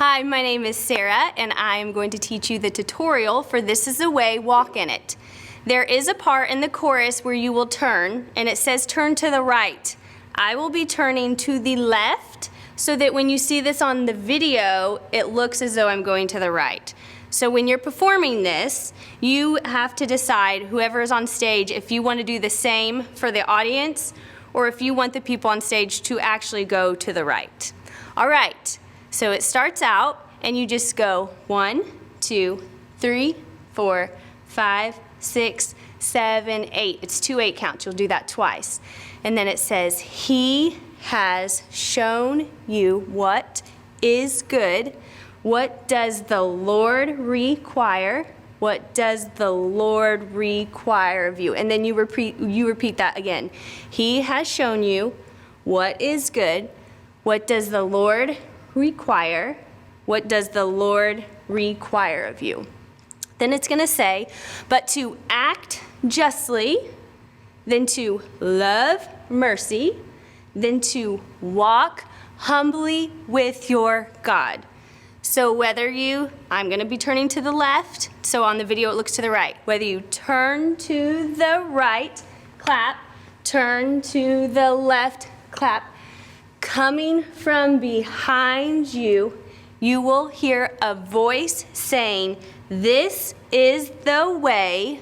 Hi, my name is Sarah, and I am going to teach you the tutorial for This Is the Way, Walk in It. There is a part in the chorus where you will turn, and it says turn to the right. I will be turning to the left so that when you see this on the video, it looks as though I'm going to the right. So when you're performing this, you have to decide, whoever is on stage, if you want to do the same for the audience or if you want the people on stage to actually go to the right. All right. So it starts out, and you just go 1, 2, 3, 4, 5, 6, 7, 8. It's 2 8 counts. You'll do that twice. And then it says, He has shown you what is good. What does the Lord require? What does the Lord require of you? And then you repeat that again. He has shown you what is good. What does the Lord require? What does the Lord require of you? Then it's going to say, but to act justly, then to love mercy, then to walk humbly with your God. So whether I'm going to be turning to the left, so on the video it looks to the right. Whether you turn to the right, clap, turn to the left, clap. Coming from behind you, you will hear a voice saying, this is the way,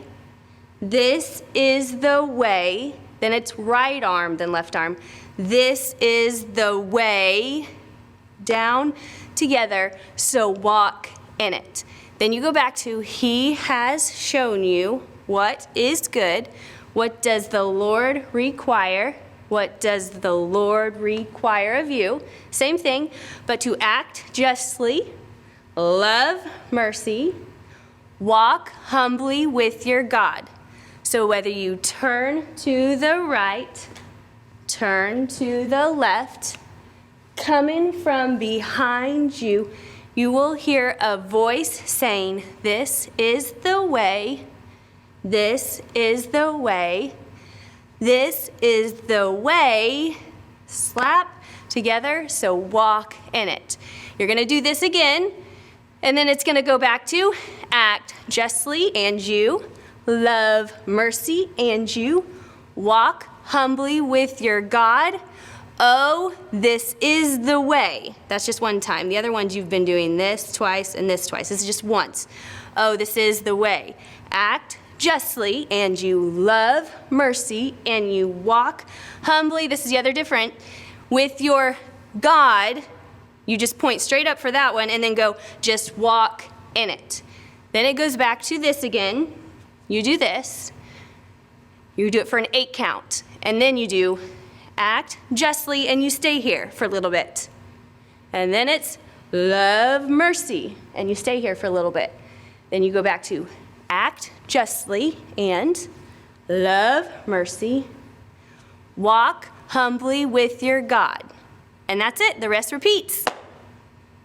this is the way. Then it's right arm, then left arm. This is the way, down, together, so walk in it. Then you go back to, He has shown you what is good. What does the Lord require? What does the Lord require of you? Same thing, but to act justly, love mercy, walk humbly with your God. So whether you turn to the right, turn to the left, coming from behind you, you will hear a voice saying, this is the way, this is the way, this is the way, slap together, so walk in it. You're going to do this again, and then it's going to go back to act justly, and you, love mercy, and you, walk humbly with your God. Oh, this is the way. That's just one time. The other ones you've been doing this twice and this twice. This is just once. Oh, this is the way. Act justly, and you love mercy, and you walk humbly. This is the other different. With your God, you just point straight up for that one, and then go, just walk in it. Then it goes back to this again. You do this. You do it for an 8 count. And then you do act justly, and you stay here for a little bit. And then it's love mercy, and you stay here for a little bit. Then you go back to act justly and love mercy, walk humbly with your God. And that's it. The rest repeats.